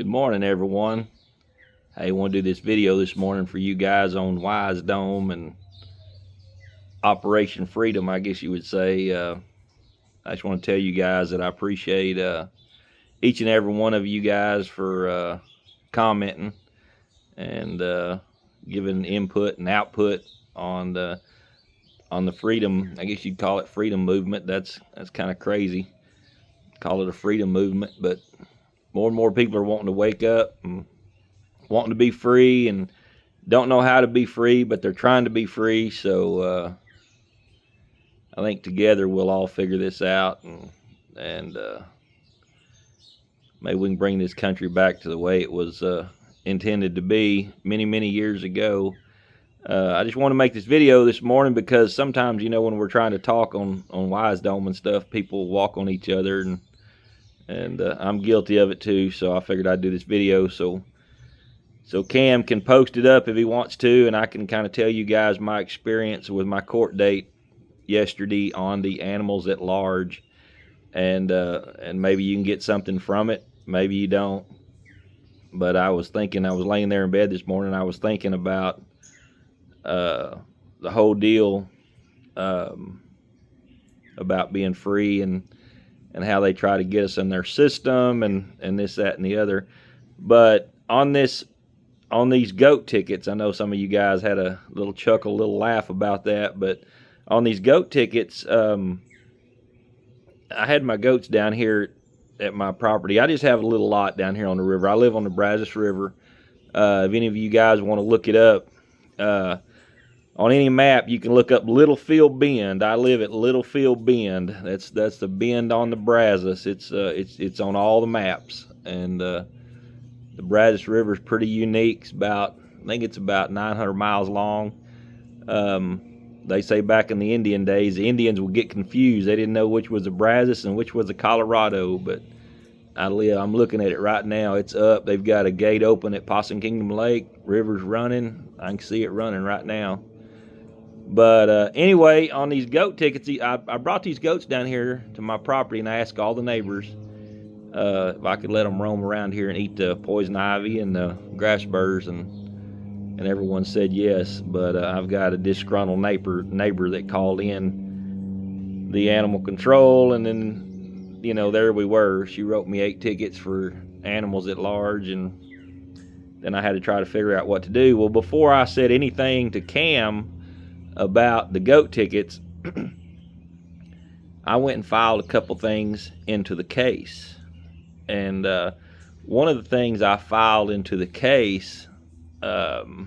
Good morning, everyone. I want to do this video this morning for you guys on Wise Dome and Operation Freedom, I guess you would say. I just want to tell you guys that I appreciate each and every one of you guys for commenting and giving input and output on the freedom. I guess you'd call it freedom movement. That's kind of crazy. Call it a freedom movement, but more and more people are wanting to wake up and wanting to be free and don't know how to be free, but they're trying to be free. So I think together we'll all figure this out, and maybe we can bring this country back to the way it was intended to be many years ago. I just want to make this video this morning because sometimes, when we're trying to talk on Wise Dome and stuff, people walk on each other, and I'm guilty of it too. So I figured I'd do this video so Cam can post it up if he wants to, and I can kind of tell you guys my experience with my court date yesterday on the animals at large, and maybe you can get something from it, maybe you don't. But I was laying there in bed this morning, I was thinking about the whole deal about being free and how they try to get us in their system and this, that, and the other. But on these goat tickets, I know some of you guys had a little chuckle, a little laugh about that, but on these goat tickets, I had my goats down here at my property. I just have a little lot down here on the river. I live on the Brazos River. If any of you guys want to look it up, on any map, you can look up Littlefield Bend. I live at Littlefield Bend. That's the bend on the Brazos. It's on all the maps, and the Brazos River is pretty unique. I think it's about 900 miles long. They say back in the Indian days, the Indians would get confused. They didn't know which was the Brazos and which was the Colorado. But I'm looking at it right now. It's up. They've got a gate open at Possum Kingdom Lake. River's running. I can see it running right now. But anyway, on these goat tickets, I brought these goats down here to my property, and I asked all the neighbors if I could let them roam around here and eat the poison ivy and the grass burrs, and everyone said yes. But I've got a disgruntled neighbor that called in the animal control, and then there we were. She wrote me 8 tickets for animals at large, and then I had to try to figure out what to do. Well, before I said anything to Cam about the goat tickets, I went and filed a couple things into the case. And one of the things I filed into the case, and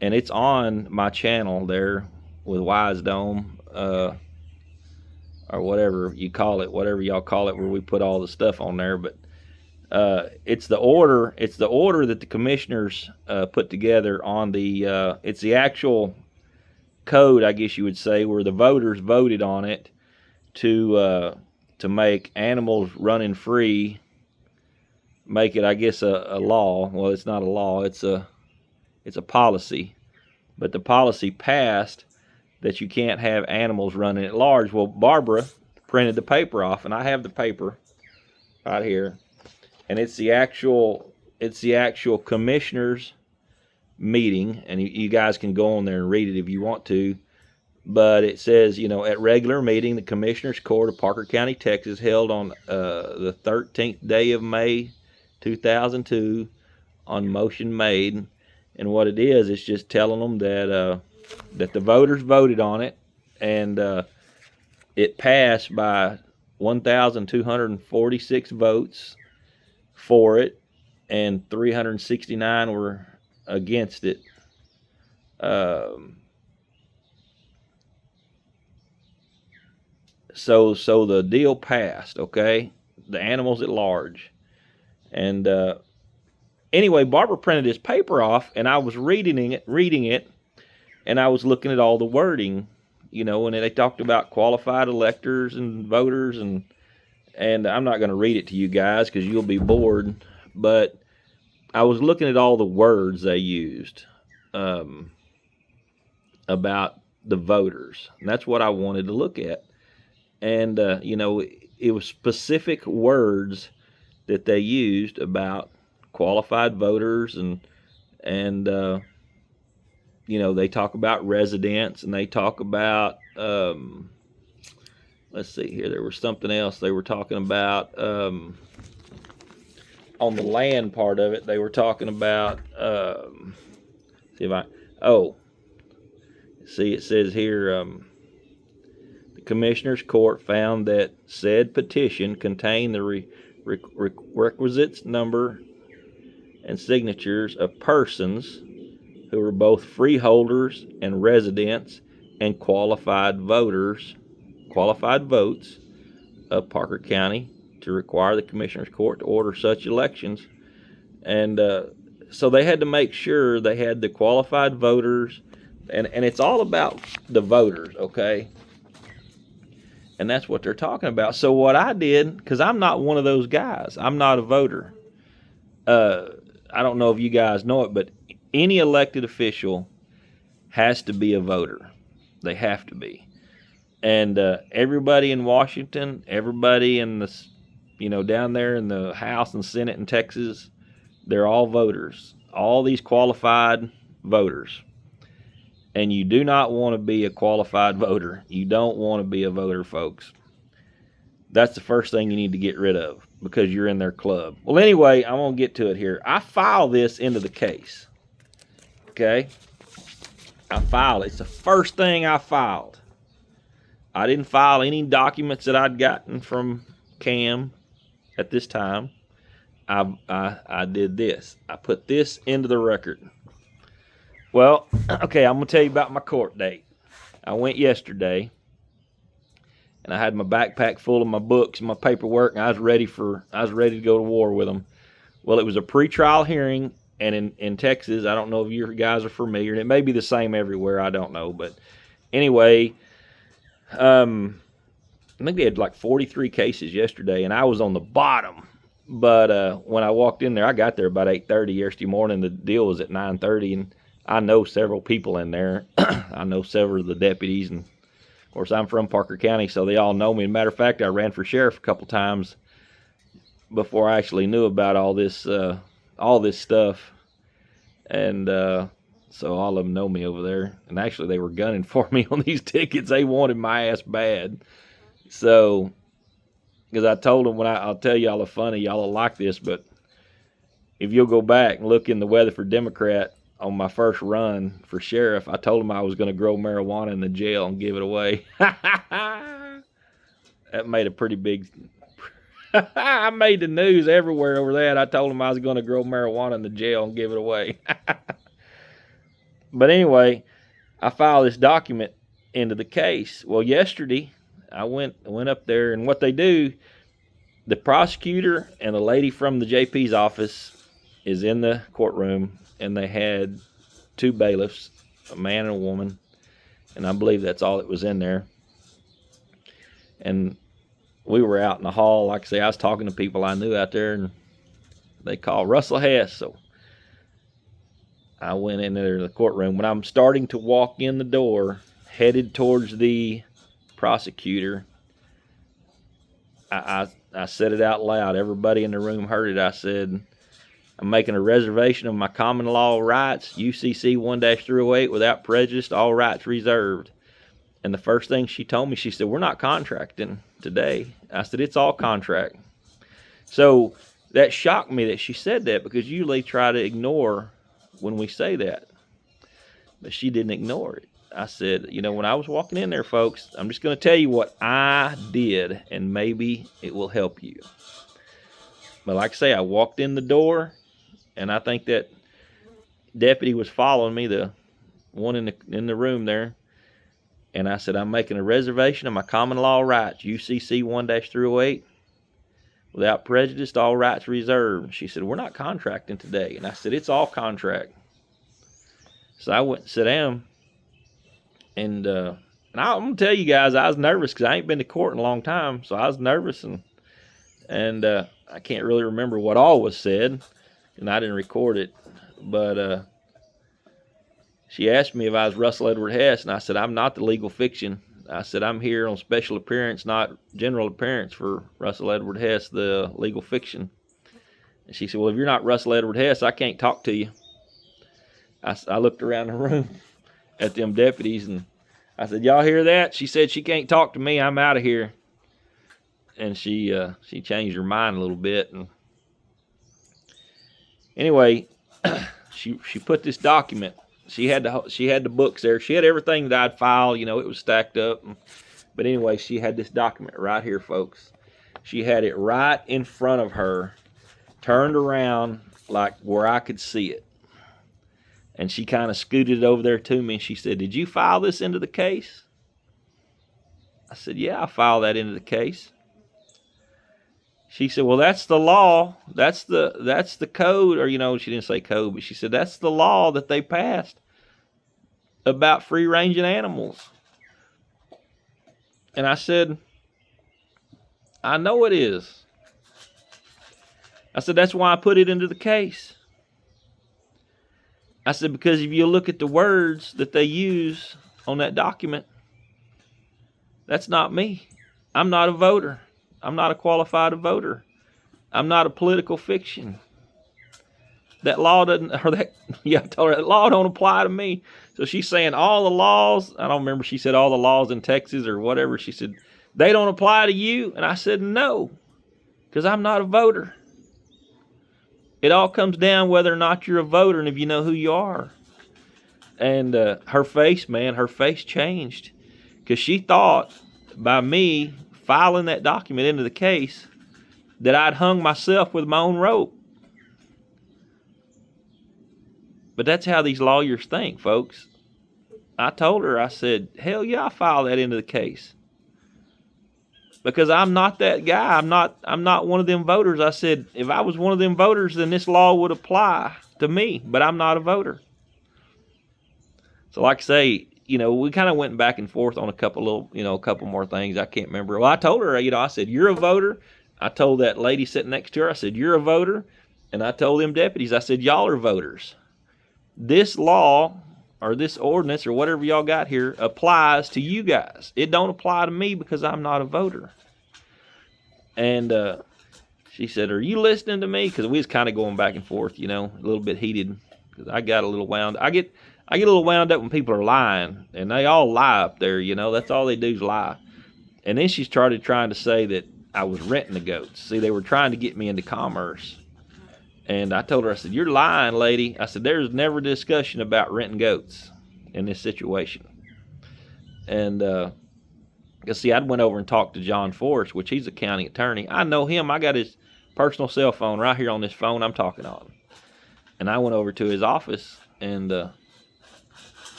it's on my channel there with Wise Dome, or whatever you call it, whatever y'all call it, where we put all the stuff on there. But it's the order that the commissioners put together on the it's the actual code, I guess you would say, where the voters voted on it to make animals running free, make it, I guess, a law. Well, it's not a law, it's a policy. But the policy passed that you can't have animals running at large. Well, Barbara printed the paper off, and I have the paper right here. And it's the actual commissioners meeting, and you guys can go on there and read it if you want to. But it says, at regular meeting, the Commissioners Court of Parker County, Texas, held on the 13th day of May, 2002, on motion made. And what it is, it's just telling them that the voters voted on it, and it passed by 1,246 votes for it, and 369 were against it. So the deal passed, okay? The animals at large. And anyway, Barbara printed this paper off, and I was reading it, and I was looking at all the wording, and they talked about qualified electors and voters, and I'm not going to read it to you guys because you'll be bored, but I was looking at all the words they used about the voters, and that's what I wanted to look at. And, it was specific words that they used about qualified voters, and they talk about residents, and they talk about let's see here, there was something else they were talking about on the land part of it. They were talking about see if I see, it says here, the Commissioner's Court found that said petition contained the requisite number and signatures of persons who were both freeholders and residents and qualified votes of Parker County to require the Commissioner's Court to order such elections. And so they had to make sure they had the qualified voters, and it's all about the voters, okay? And that's what they're talking about. So what I did, because I'm not one of those guys, I'm not a voter. I don't know if you guys know it, but any elected official has to be a voter. They have to be. And everybody in Washington, everybody in the, down there in the House and Senate in Texas, they're all voters. All these qualified voters. And you do not want to be a qualified voter. You don't want to be a voter, folks. That's the first thing you need to get rid of, because you're in their club. Well, anyway, I'm going to get to it here. I filed this into the case. Okay? I filed it. It's the first thing I filed. I didn't file any documents that I'd gotten from Cam at this time. I did this. I put this into the record. Well, okay, I'm going to tell you about my court date. I went yesterday, and I had my backpack full of my books and my paperwork, and I was ready to go to war with them. Well, it was a pretrial hearing, and in Texas, I don't know if you guys are familiar, and it may be the same everywhere, I don't know, but anyway, I think they had like 43 cases yesterday, and I was on the bottom. But when I walked in there, I got there about 8:30 yesterday morning. The deal was at 9:30, and I know several people in there. I know several of the deputies, and of course I'm from Parker County, so they all know me. As a matter of fact, I ran for sheriff a couple times before I actually knew about all this stuff, and so all of them know me over there. And actually, they were gunning for me on these tickets. They wanted my ass bad. So, because I told them, I'll tell y'all a funny, y'all will like this, but if you'll go back and look in the Weatherford Democrat on my first run for sheriff, I told them I was going to grow marijuana in the jail and give it away. That made a pretty big... I made the news everywhere over that. I told them I was going to grow marijuana in the jail and give it away. But anyway, I filed this document into the case. Well, yesterday, I went up there, and what they do, the prosecutor and the lady from the JP's office is in the courtroom, and they had two bailiffs, a man and a woman, and I believe that's all that was in there. And we were out in the hall. Like I say, I was talking to people I knew out there, and they called Russell Hess. So I went in there to the courtroom. When I'm starting to walk in the door, headed towards the prosecutor, I said it out loud. Everybody in the room heard it. I said, I'm making a reservation of my common law rights, UCC 1-308, without prejudice, all rights reserved. And the first thing she told me, she said, we're not contracting today. I said, it's all contract. So that shocked me that she said that, because usually try to ignore when we say that. But she didn't ignore it. I said, when I was walking in there, folks, I'm just going to tell you what I did, and maybe it will help you. But like I say, I walked in the door, and I think that deputy was following me, the one in the room there. And I said, I'm making a reservation of my common law rights, UCC 1-308, without prejudice, all rights reserved. She said, we're not contracting today. And I said, it's all contract. So I went and sat down. And I'm going to tell you guys, I was nervous because I ain't been to court in a long time. So I was nervous, and I can't really remember what all was said, and I didn't record it. But she asked me if I was Russell Edward Hess, and I said, I'm not the legal fiction. I said, I'm here on special appearance, not general appearance, for Russell Edward Hess, the legal fiction. And she said, well, if you're not Russell Edward Hess, I can't talk to you. I looked around the room at them deputies, and I said, y'all hear that? She said she can't talk to me. I'm out of here. And she changed her mind a little bit. And anyway, she put this document. She had the books there. She had everything that I'd filed. You know, it was stacked up. But anyway, she had this document right here, folks. She had it right in front of her, turned around like where I could see it. And she kind of scooted it over there to me, and she said, did you file this into the case? I said, yeah, I filed that into the case. She said, well, that's the law. That's the code. Or, you know, she didn't say code, but she said, that's the law that they passed about free-ranging animals. And I said, I know it is. I said, that's why I put it into the case. I said, because if you look at the words that they use on that document, that's not me. I'm not a voter. I'm not a qualified voter. I'm not a political fiction. That law doesn't, or that, yeah, I told her that law don't apply to me. So she's saying all the laws, I don't remember, she said all the laws in Texas or whatever. She said, they don't apply to you. And I said, no, because I'm not a voter. It all comes down whether or not you're a voter and if you know who you are. And her face, man, her face changed. Because she thought by me filing that document into the case that I'd hung myself with my own rope. But that's how these lawyers think, folks. I told her, I said, hell yeah, I filed that into the case. Because I'm not that guy. I'm not one of them voters. I said, if I was one of them voters, then this law would apply to me. But I'm not a voter. So like I say, you know, we kind of went back and forth on a couple more things. I can't remember. Well, I told her, you know, I said, you're a voter. I told that lady sitting next to her, I said, you're a voter. And I told them deputies, I said, y'all are voters. This law or this ordinance or whatever y'all got here applies to you guys. It don't apply to me because I'm not a voter. And she said, are you listening to me? Because we was kind of going back and forth, you know, a little bit heated. Because I got a little wound. I get a little wound up when people are lying. And they all lie up there, you know. That's all they do is lie. And then she started trying to say that I was renting the goats. See, they were trying to get me into commerce. And I told her, I said, you're lying, lady. I said, there's never discussion about renting goats in this situation. And, because see, I'd went over and talked to John Forrest, which he's a county attorney. I know him. I got his personal cell phone right here on this phone I'm talking on. And I went over to his office and,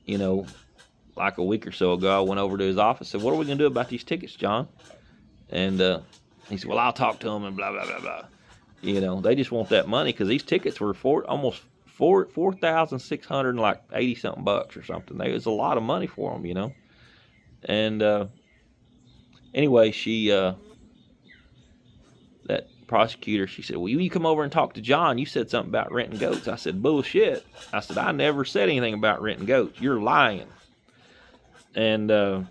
you know, like a week or so ago, I went over to his office and said, what are we going to do about these tickets, John? And he said, well, I'll talk to him and blah, blah, blah, blah. You know, they just want that money because these tickets were almost $4,680 something bucks or something. It was a lot of money for them, you know. And anyway, she that prosecutor, she said, well, you come over and talk to John. You said something about renting goats. I said, bullshit. I said, I never said anything about renting goats. You're lying. And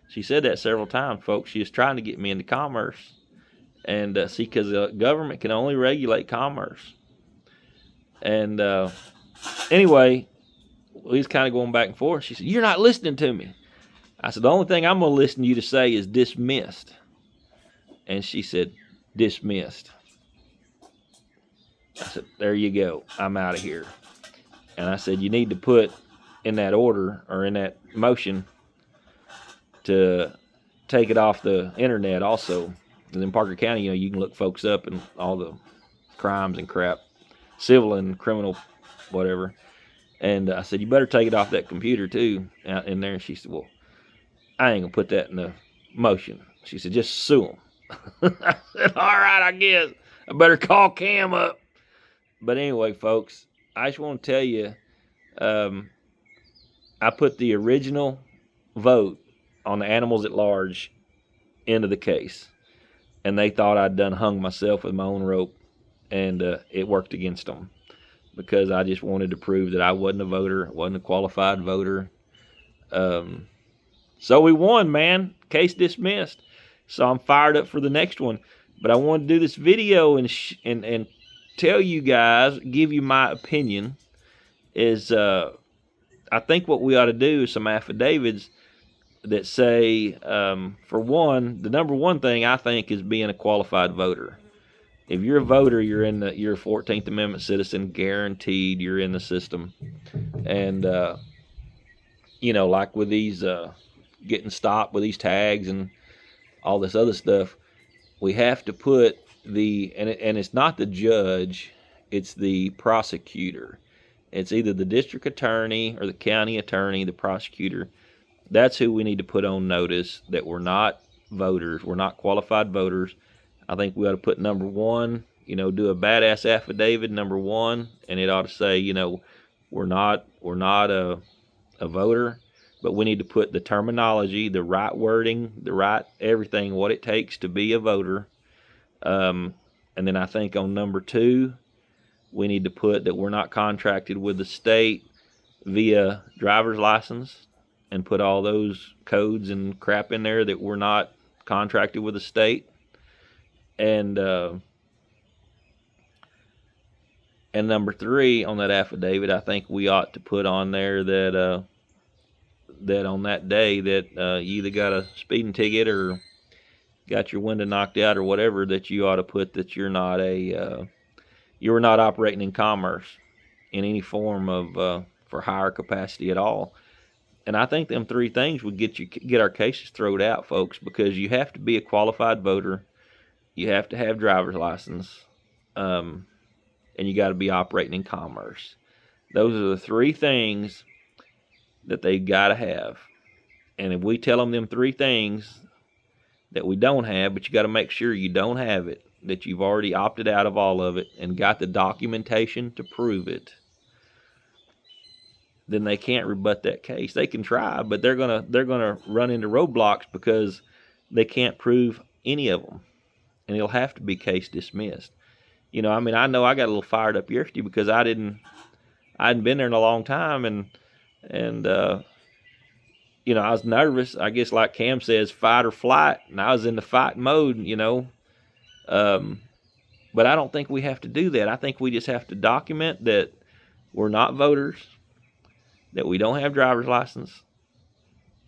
she said that several times, folks. She was trying to get me into commerce. And see, because the government can only regulate commerce. And anyway, we was kind of going back and forth. She said, you're not listening to me. I said, the only thing I'm going to listen to you to say is dismissed. And she said, dismissed. I said, there you go. I'm out of here. And I said, you need to put in that order or in that motion to take it off the internet also. Because in Parker County, you know, you can look folks up and all the crimes and crap, civil and criminal, whatever. And I said, you better take it off that computer too, out in there. And she said, well, I ain't gonna put that in the motion. She said, just sue them. I said, all right, I guess. I better call Cam up. But anyway, folks, I just want to tell you, I put the original vote on the animals at large into the case. And they thought I'd done hung myself with my own rope. And it worked against them. Because I just wanted to prove that I wasn't a voter, wasn't a qualified voter. So we won, man. Case dismissed. So I'm fired up for the next one. But I wanted to do this video and tell you guys, give you my opinion. Is I think what we ought to do is some affidavits that say, for one, the number one thing I think is being a qualified voter. If you're a voter, you're a 14th Amendment citizen, guaranteed. You're in the system, and like with these getting stopped with these tags and all this other stuff, we have to put and it's not the judge, it's the prosecutor. It's either the district attorney or the county attorney, the prosecutor. That's who we need to put on notice that we're not voters, we're not qualified voters. I think we ought to put number one, do a badass affidavit, number one, and it ought to say, we're not a voter, but we need to put the terminology, the right wording, the right everything, what it takes to be a voter. And then I think on number two, we need to put that we're not contracted with the state via driver's license, and put all those codes and crap in there that we're not contracted with the state. And number three on that affidavit, I think we ought to put on there that that on that day that you either got a speeding ticket or got your window knocked out or whatever, that you ought to put that you're not operating in commerce in any form of for higher capacity at all. And I think them three things would get our cases thrown out, folks, because you have to be a qualified voter, you have to have driver's license, and you got to be operating in commerce. Those are the three things that they got to have. And if we tell them three things that we don't have, but you got to make sure you don't have it, that you've already opted out of all of it and got the documentation to prove it, then they can't rebut that case. They can try, but they're gonna run into roadblocks because they can't prove any of them, and it'll have to be case dismissed. I know I got a little fired up yesterday because I hadn't been there in a long time, and I was nervous. I guess like Cam says, fight or flight, and I was in the fight mode, But I don't think we have to do that. I think we just have to document that we're not voters, that we don't have driver's license,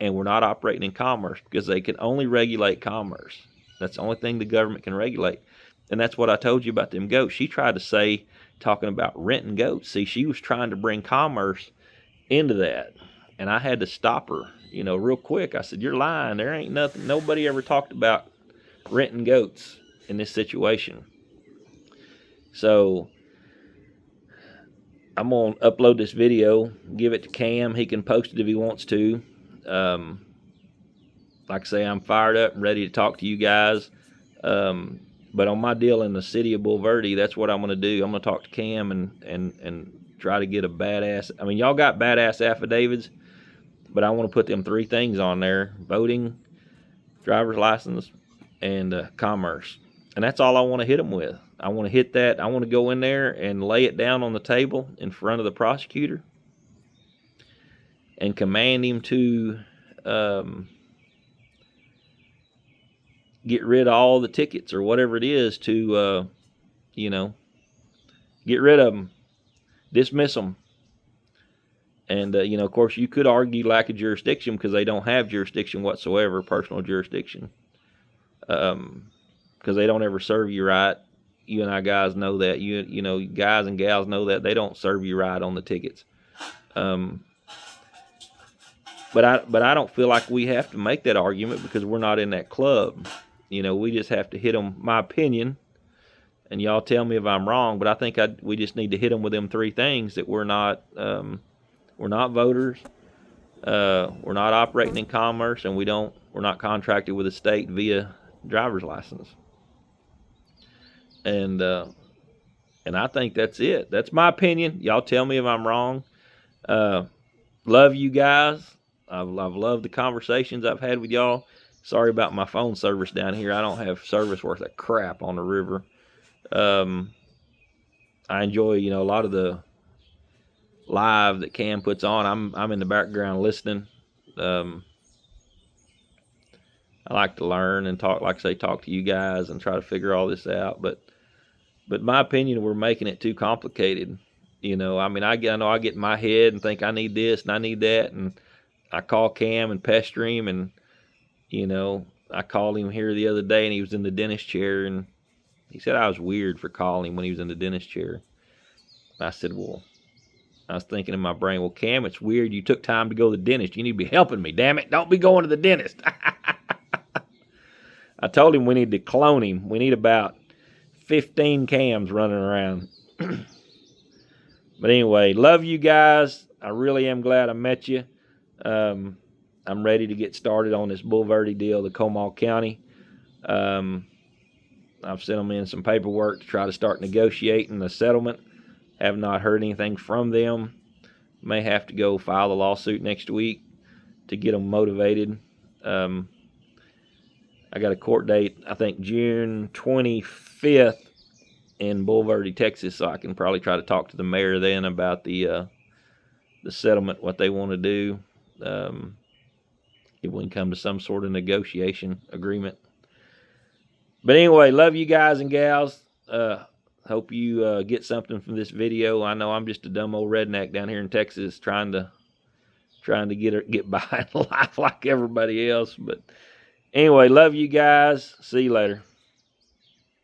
and we're not operating in commerce, because they can only regulate commerce. That's the only thing the government can regulate. And that's what I told you about them goats. She tried to say, talking about renting goats. See, she was trying to bring commerce into that. And I had to stop her, real quick. I said, you're lying. There ain't nothing. Nobody ever talked about renting goats in this situation. So I'm going to upload this video, give it to Cam. He can post it if he wants to. Like I say, I'm fired up and ready to talk to you guys. But on my deal in the city of Bulverde, that's what I'm going to do. I'm going to talk to Cam and try to get a badass. Y'all got badass affidavits, but I want to put them three things on there: voting, driver's license, and commerce. And that's all I want to hit them with. I want to hit that. I want to go in there and lay it down on the table in front of the prosecutor and command him to get rid of all the tickets or whatever it is, to get rid of them, dismiss them. And of course, you could argue lack of jurisdiction because they don't have jurisdiction whatsoever, personal jurisdiction, because they don't ever serve you right. You and I guys know that. You know, guys and gals know that they don't serve you right on the tickets. But I don't feel like we have to make that argument because we're not in that club. We just have to hit them. My opinion, and y'all tell me if I'm wrong, but I think we just need to hit them with them three things: that we're not voters, we're not operating in commerce, and we're not contracted with the state via driver's license. And I think that's it. That's my opinion. Y'all tell me if I'm wrong. Love you guys. I've loved the conversations I've had with y'all. Sorry about my phone service down here. I don't have service worth a crap on the river. I enjoy, a lot of the live that Cam puts on. I'm in the background listening. I like to learn and talk, like I say, talk to you guys and try to figure all this out. But in my opinion, we're making it too complicated. I mean, I know I get in my head and think I need this and I need that, and I call Cam and pester him, and I called him here the other day and he was in the dentist chair, and he said I was weird for calling him when he was in the dentist chair. And I said, well, I was thinking in my brain, well, Cam, it's weird you took time to go to the dentist. You need to be helping me, damn it. Don't be going to the dentist. I told him we need to clone him. We need about 15 Cams running around. But anyway, love you guys. I really am glad I met you. I'm ready to get started on this Bulverde deal to Comal County. I've sent them in some paperwork to try to start negotiating the settlement. Have not heard anything from them. May have to go file a lawsuit next week to get them motivated. I got a court date, I think June 25th in Bulverde, Texas, so I can probably try to talk to the mayor then about the settlement, what they want to do, if we can come to some sort of negotiation agreement. But anyway, love you guys and gals. Hope you get something from this video. I know I'm just a dumb old redneck down here in Texas trying to get by in life like everybody else. But anyway, love you guys. See you later.